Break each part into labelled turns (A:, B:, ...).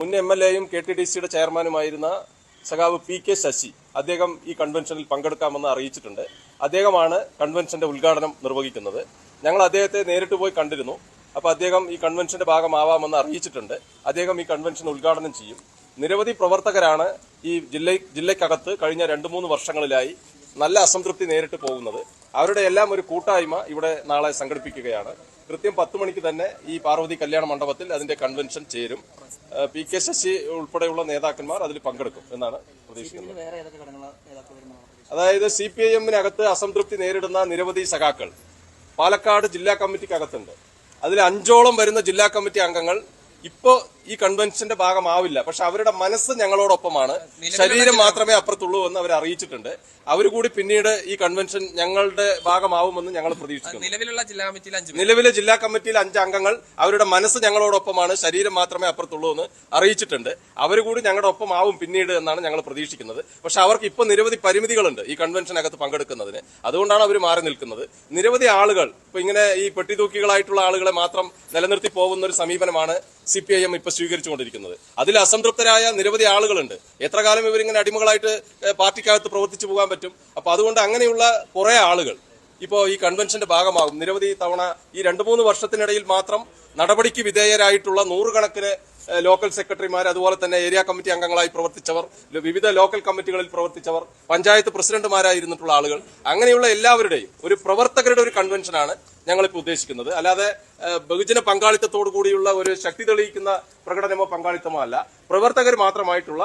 A: മുൻ MLA-യും KTDC-യുടെ ചെയർമാനുമായിരുന്ന സഖാവ് PK ശശി അദ്ദേഹം ഈ കൺവെൻഷനിൽ പങ്കെടുക്കാമെന്ന് അറിയിച്ചിട്ടുണ്ട്. അദ്ദേഹമാണ് കൺവെൻഷന്റെ ഉദ്ഘാടനം നിർവഹിക്കുന്നത്. ഞങ്ങൾ അദ്ദേഹത്തെ നേരിട്ട് പോയി കണ്ടിരുന്നു. അപ്പോൾ അദ്ദേഹം ഈ കൺവെൻഷന്റെ ഭാഗമാവാമെന്ന് അറിയിച്ചിട്ടുണ്ട്. അദ്ദേഹം ഈ കൺവെൻഷൻ ഉദ്ഘാടനം ചെയ്യും. നിരവധി പ്രവർത്തകരാണ് ഈ ജില്ലയ്ക്കകത്ത് കഴിഞ്ഞ 2-3 വർഷങ്ങളിലായി നല്ല അസംതൃപ്തി നേരിട്ട് പോകുന്നത്. അവരുടെ എല്ലാം ഒരു കൂട്ടായ്മ ഇവിടെ നാളെ സംഘടിപ്പിക്കുകയാണ്. കൃത്യം 10 മണിക്ക് തന്നെ ഈ പാർവതി കല്യാണ മണ്ഡപത്തിൽ അതിന്റെ കൺവെൻഷൻ ചേരും. PK ശശി ഉൾപ്പെടെയുള്ള നേതാക്കന്മാർ അതിൽ പങ്കെടുക്കും എന്നാണ് പ്രതീക്ഷിക്കുന്നത്. അതായത് CPIM-നകത്ത് അസംതൃപ്തി നേരിടുന്ന നിരവധി സഖാക്കൾ പാലക്കാട് ജില്ലാ കമ്മിറ്റിക്കകത്തുണ്ട്. അതിൽ 5ഓളം വരുന്ന ജില്ലാ കമ്മിറ്റി അംഗങ്ങൾ ഇപ്പോ ഈ കൺവെൻഷന്റെ ഭാഗമാവില്ല. പക്ഷെ അവരുടെ മനസ്സ് ഞങ്ങളോടൊപ്പമാണ്, ശരീരം മാത്രമേ അപ്പുറത്തുള്ളൂ എന്ന് അവർ അറിയിച്ചിട്ടുണ്ട്. അവർ കൂടി പിന്നീട് ഈ കൺവെൻഷൻ ഞങ്ങളുടെ ഭാഗമാവുമെന്ന് ഞങ്ങൾ പ്രതീക്ഷിക്കുന്നു. നിലവിലെ ജില്ലാ കമ്മിറ്റിയിൽ 5 അംഗങ്ങൾ അവരുടെ മനസ്സ് ഞങ്ങളോടൊപ്പമാണ്, ശരീരം മാത്രമേ അപ്പുറത്തുള്ളൂ എന്ന് അറിയിച്ചിട്ടുണ്ട്. അവർ കൂടി ഞങ്ങളുടെ ഒപ്പമാവും പിന്നീട് എന്നാണ് ഞങ്ങൾ പ്രതീക്ഷിക്കുന്നത്. പക്ഷെ അവർക്ക് ഇപ്പോൾ നിരവധി പരിമിതികളുണ്ട് ഈ കൺവെൻഷനകത്ത് പങ്കെടുക്കുന്നതിന്. അതുകൊണ്ടാണ് അവർ മാറി നിൽക്കുന്നത്. നിരവധി ആളുകൾ ഇപ്പൊ ഇങ്ങനെ ഈ പെട്ടിതൂക്കികളായിട്ടുള്ള ആളുകളെ മാത്രം നിലനിർത്തി പോകുന്ന ഒരു സമീപനമാണ് CPIM ഇപ്പൊ സ്വീകരിച്ചുകൊണ്ടിരിക്കുന്നത്. അതിൽ അസംതൃപ്തരായ നിരവധി ആളുകളുണ്ട്. എത്ര കാലം ഇവരിങ്ങനെ അടിമകളായിട്ട് പാർട്ടിക്കകത്ത് പ്രവർത്തിച്ചു പോകാൻ പറ്റും? അപ്പൊ അതുകൊണ്ട് അങ്ങനെയുള്ള കുറെ ആളുകൾ ഇപ്പോ ഈ കൺവെൻഷന്റെ ഭാഗമാകും. നിരവധി തവണ ഈ 2-3 വർഷത്തിനിടയിൽ മാത്രം നടപടിക്ക് വിധേയരായിട്ടുള്ള 100 കണക്കിന് ലോക്കൽ സെക്രട്ടറിമാർ, അതുപോലെ തന്നെ ഏരിയ കമ്മിറ്റി അംഗങ്ങളായി പ്രവർത്തിച്ചവർ, വിവിധ ലോക്കൽ കമ്മിറ്റികളിൽ പ്രവർത്തിച്ചവർ, പഞ്ചായത്ത് പ്രസിഡന്റുമാരായിരുന്നിട്ടുള്ള ആളുകൾ, അങ്ങനെയുള്ള എല്ലാവരുടെയും ഒരു പ്രവർത്തകരുടെ ഒരു കൺവെൻഷനാണ് ഞങ്ങളിപ്പോൾ ഉദ്ദേശിക്കുന്നത്. അല്ലാതെ ബഹുജന പങ്കാളിത്തത്തോടു കൂടിയുള്ള ഒരു ശക്തി തെളിയിക്കുന്ന പ്രകടനമോ പങ്കാളിത്തമോ അല്ല, പ്രവർത്തകർ മാത്രമായിട്ടുള്ള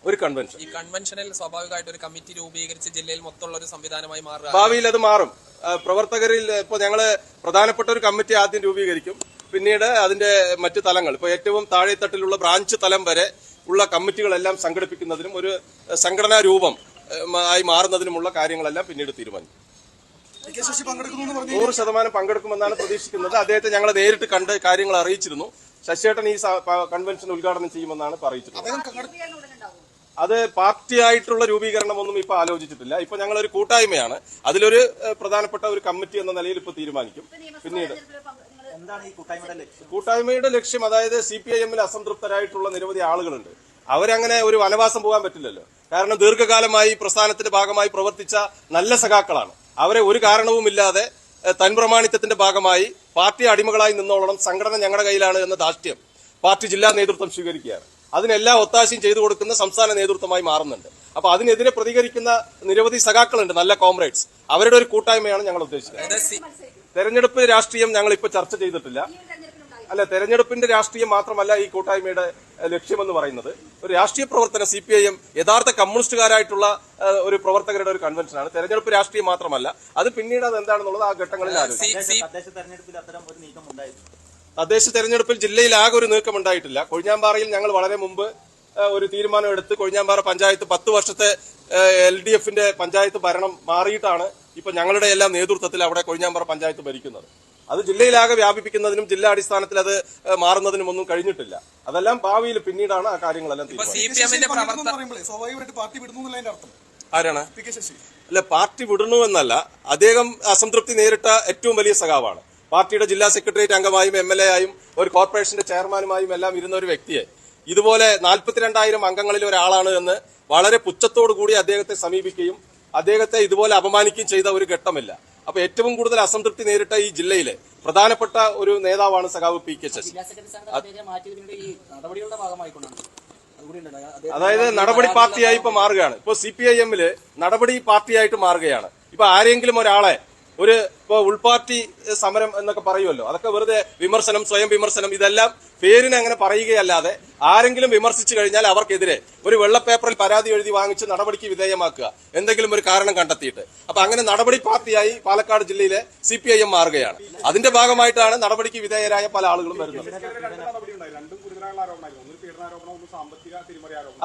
A: ഒരു കൺവെൻഷൻ.
B: ഈ കൺവെൻഷനിൽ സ്വാഭാവികമായിട്ട് ഒരു കമ്മിറ്റി രൂപീകരിച്ച് ജില്ലയിൽ മൊത്തമുള്ള ഒരു സംവിധാനമായി മാറുക.
A: ഭാവിയിൽ അത് മാറും. പ്രവർത്തകരിൽ ഇപ്പോൾ ഞങ്ങള് പ്രധാനപ്പെട്ട ഒരു കമ്മിറ്റി ആദ്യം രൂപീകരിക്കും. പിന്നീട് അതിന്റെ മറ്റു തലങ്ങൾ, ഇപ്പോൾ ഏറ്റവും താഴെത്തട്ടിലുള്ള ബ്രാഞ്ച് തലം വരെ ഉള്ള കമ്മിറ്റികളെല്ലാം സംഘടിപ്പിക്കുന്നതിനും ഒരു സംഘടനാ രൂപം ആയി മാറുന്നതിനുമുള്ള കാര്യങ്ങളെല്ലാം പിന്നീട് തീരുമാനിക്കും. 100% പങ്കെടുക്കുമെന്നാണ് പ്രതീക്ഷിക്കുന്നത്. അദ്ദേഹത്തെ ഞങ്ങൾ നേരിട്ട് കണ്ട് കാര്യങ്ങൾ അറിയിച്ചിരുന്നു. ശശിയേട്ടൻ ഈ കൺവെൻഷൻ ഉദ്ഘാടനം ചെയ്യുമെന്നാണ് അറിയിച്ചിട്ടുള്ളത്. അത് പാർട്ടിയായിട്ടുള്ള രൂപീകരണമൊന്നും ഇപ്പൊ ആലോചിച്ചിട്ടില്ല. ഇപ്പൊ ഞങ്ങളൊരു കൂട്ടായ്മയാണ്. അതിലൊരു പ്രധാനപ്പെട്ട ഒരു കമ്മിറ്റി എന്ന നിലയിൽ ഇപ്പൊ തീരുമാനിക്കും. പിന്നീട് കൂട്ടായ്മയുടെ ലക്ഷ്യം, അതായത് CPIM-ൽ അസംതൃപ്തരായിട്ടുള്ള നിരവധി ആളുകളുണ്ട്. അവരങ്ങനെ ഒരു വനവാസം പോകാൻ പറ്റില്ലല്ലോ. കാരണം ദീർഘകാലമായി പ്രസ്ഥാനത്തിന്റെ ഭാഗമായി പ്രവർത്തിച്ച നല്ല സഖാക്കളാണ്. അവരെ ഒരു കാരണവുമില്ലാതെ തൻപ്രമാണിത്വത്തിന്റെ ഭാഗമായി പാർട്ടി അടിമകളായി നിന്നോളണം, സംഘടന ഞങ്ങളുടെ കയ്യിലാണ് എന്ന ധാർഷ്ട്യം പാർട്ടി ജില്ലാ നേതൃത്വം സ്വീകരിക്കുകയാണ്. അതിനെല്ലാ ഒത്താശയും ചെയ്തു കൊടുക്കുന്ന സംസ്ഥാന നേതൃത്വമായി മാറുന്നുണ്ട്. അപ്പൊ അതിനെതിരെ പ്രതികരിക്കുന്ന നിരവധി സഖാക്കളുണ്ട്, നല്ല കോമ്രേഡ്സ്. അവരുടെ ഒരു കൂട്ടായ്മയാണ് ഞങ്ങൾ ഉദ്ദേശിക്കുന്നത്. തെരഞ്ഞെടുപ്പ് രാഷ്ട്രീയം ഞങ്ങൾ ഇപ്പൊ ചർച്ച ചെയ്തിട്ടില്ല. അല്ല, തെരഞ്ഞെടുപ്പിന്റെ രാഷ്ട്രീയം മാത്രമല്ല ഈ കൂട്ടായ്മയുടെ ലക്ഷ്യമെന്ന് പറയുന്നത്. ഒരു രാഷ്ട്രീയ പ്രവർത്തനം, CPIM യഥാർത്ഥ കമ്മ്യൂണിസ്റ്റുകാരായിട്ടുള്ള ഒരു പ്രവർത്തകരുടെ ഒരു കൺവെൻഷനാണ്. തെരഞ്ഞെടുപ്പ് രാഷ്ട്രീയം മാത്രമല്ല. അത് പിന്നീട് അത് എന്താണെന്നുള്ളത് ആ ഘട്ടങ്ങളിൽ ആലോചിക്കും. തദ്ദേശ തെരഞ്ഞെടുപ്പിൽ ജില്ലയിൽ ആകെ ഒരു നീക്കം ഉണ്ടായിട്ടില്ല. കൊഴിഞ്ഞാമ്പാറയിൽ ഞങ്ങൾ വളരെ മുമ്പ് ഒരു തീരുമാനമെടുത്ത് കൊഴിഞ്ഞാമ്പാറ പഞ്ചായത്ത് 10 വർഷത്തെ LDF-ന്റെ പഞ്ചായത്ത് ഭരണം മാറിയിട്ടാണ് ഇപ്പൊ ഞങ്ങളുടെ എല്ലാം നേതൃത്വത്തിൽ അവിടെ കൊഴിഞ്ഞാമ്പാറ പഞ്ചായത്ത് ഭരിക്കുന്നത്. അത് ജില്ലയിലാകെ വ്യാപിപ്പിക്കുന്നതിനും ജില്ലാ അടിസ്ഥാനത്തിൽ അത് മാറുന്നതിനും ഒന്നും കഴിഞ്ഞിട്ടില്ല. അതെല്ലാം ഭാവിയിൽ പിന്നീടാണ് ആ കാര്യങ്ങളെല്ലാം ആരാണ്? അല്ല, പാർട്ടി വിടുന്നു എന്നല്ല, അദ്ദേഹം അസംതൃപ്തി നേരിട്ട ഏറ്റവും വലിയ സഖാവാണ്. പാർട്ടിയുടെ ജില്ലാ സെക്രട്ടേറിയറ്റ് അംഗമായും MLA ആയും ഒരു കോർപ്പറേഷന്റെ ചെയർമാനുമായും എല്ലാം ഇരുന്ന ഒരു വ്യക്തിയെ ഇതുപോലെ 42,000 അംഗങ്ങളിൽ ഒരാളാണ് എന്ന് വളരെ പുച്ഛത്തോടു കൂടി അദ്ദേഹത്തെ സമീപിക്കുകയും അദ്ദേഹത്തെ ഇതുപോലെ അപമാനിക്കുകയും ചെയ്ത ഒരു ഘട്ടമില്ല. അപ്പൊ ഏറ്റവും കൂടുതൽ അസംതൃപ്തി നേരിട്ട ഈ ജില്ലയിലെ പ്രധാനപ്പെട്ട ഒരു നേതാവാണ് സഖാവ് PK ശശി. അതായത് നടപടി പാർട്ടിയായി ഇപ്പൊ മാറുകയാണ്. ഇപ്പൊ CPIM-ല് നടപടി പാർട്ടിയായിട്ട് മാറുകയാണ്. ഇപ്പൊ ആരെങ്കിലും ഒരാളെ ഇപ്പൊ ഉൾപാർട്ടി സമരം എന്നൊക്കെ പറയുമല്ലോ, അതൊക്കെ വെറുതെ വിമർശനം, സ്വയം വിമർശനം, ഇതെല്ലാം പേരിനെ അങ്ങനെ പറയുകയല്ലാതെ ആരെങ്കിലും വിമർശിച്ചു കഴിഞ്ഞാൽ അവർക്കെതിരെ ഒരു വെള്ളപ്പേപ്പറിൽ പരാതി എഴുതി വാങ്ങിച്ച് നടപടിക്ക് വിധേയമാക്കുക, എന്തെങ്കിലും ഒരു കാരണം കണ്ടെത്തിയിട്ട്. അപ്പൊ അങ്ങനെ നടപടി പാർട്ടിയായി പാലക്കാട് ജില്ലയിലെ CPIM മാറുകയാണ്. അതിന്റെ ഭാഗമായിട്ടാണ് നടപടിക്ക് വിധേയരായ പല ആളുകളും വരുന്നത്.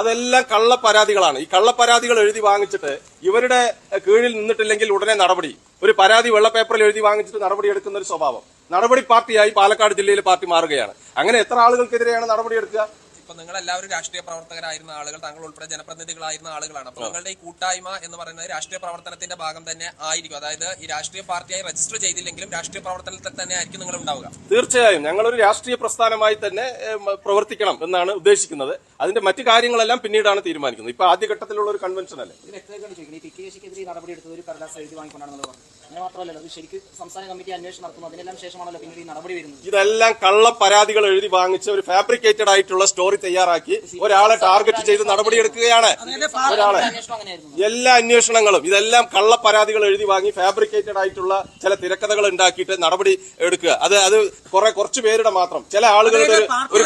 A: അതെല്ലാം കള്ളപ്പരാതികളാണ്. ഈ കള്ളപ്പരാതികൾ എഴുതി വാങ്ങിച്ചിട്ട് ഇവരുടെ കീഴിൽ നിന്നിട്ടില്ലെങ്കിൽ ഉടനെ നടപടി, ഒരു പരാതി വെള്ളപ്പേപ്പറിൽ എഴുതി വാങ്ങിച്ചിട്ട് നടപടി എടുക്കുന്ന ഒരു സ്വഭാവം. നടപടി പാർട്ടിയായി പാലക്കാട് ജില്ലയിലെ പാർട്ടി മാറുകയാണ്. അങ്ങനെ എത്ര ആളുകൾക്കെതിരെയാണ് നടപടിയെടുക്കുക?
B: ഇപ്പൊ നിങ്ങൾ എല്ലാവരും രാഷ്ട്രീയ പ്രവർത്തകരായിരുന്ന ആളുകൾ, താങ്കൾ ഉൾപ്പെടെ ജനപ്രതിനിധികളായിരുന്ന ആളുകളാണ്. അപ്പൊ നിങ്ങളുടെ ഈ കൂട്ടായ്മ എന്ന് പറയുന്നത് രാഷ്ട്രീയ പ്രവർത്തനത്തിന്റെ ഭാഗം തന്നെ ആയിരിക്കും. അതായത് ഈ രാഷ്ട്രീയ പാർട്ടിയായി രജിസ്റ്റർ ചെയ്തില്ലെങ്കിലും രാഷ്ട്രീയ പ്രവർത്തനത്തിൽ തന്നെ ആയിരിക്കും നിങ്ങൾ ഉണ്ടാവുക.
A: തീർച്ചയായും ഞങ്ങളൊരു രാഷ്ട്രീയ പ്രസ്ഥാനമായി തന്നെ പ്രവർത്തിക്കണം എന്നാണ് ഉദ്ദേശിക്കുന്നത്. അതിന്റെ മറ്റു കാര്യങ്ങളെല്ലാം പിന്നീടാണ് തീരുമാനിക്കുന്നത്. ഇപ്പൊ ആദ്യഘട്ടത്തിലുള്ള ഒരു കൺവെൻഷൻ അല്ലേ.
C: ഇത് വ്യക്തമായിട്ടാണ് ചോദിക്കുന്നത്. ഈ PKശിക്കെതിരെ നടപടി എടുത്തത് ഒരു കടലാസ് എഴുതി വാങ്ങിക്കൊണ്ടാണെന്നുള്ളത് പറഞ്ഞു. അങ്ങനെ മാത്രമല്ലല്ലോ, അത് ശരിക്കും സംസ്ഥാന കമ്മിറ്റി അന്വേഷണം നടത്തുന്നു. അതിനെല്ലാം ശേഷമാണല്ലോ പിന്നീട് ഈ നടപടി വരുന്നത്.
A: ഇതെല്ലാം കള്ള പരാതികൾ എഴുതി വാങ്ങിച്ച് ഒരു ഫാബ്രിക്കേറ്റഡ് ആയിട്ടുള്ള സ്റ്റോറി തയ്യാറാക്കി ഒരാളെ ടാർഗറ്റ് ചെയ്ത് നടപടിയെടുക്കുകയാണ്. ഒരാളെ
C: അന്വേഷണം അങ്ങനെയായിരുന്നു.
A: എല്ലാ അന്വേഷണങ്ങളും ഇതെല്ലാം കള്ള പരാതികൾ എഴുതി വാങ്ങി ഫാബ്രിക്കേറ്റഡ് ആയിട്ടുള്ള ചില തിരക്കഥകൾ ഉണ്ടാക്കിയിട്ട് നടപടി എടുക്കുക. അത് കുറച്ച് പേരുടെ മാത്രം ചില ആളുകളുടെ ഒരു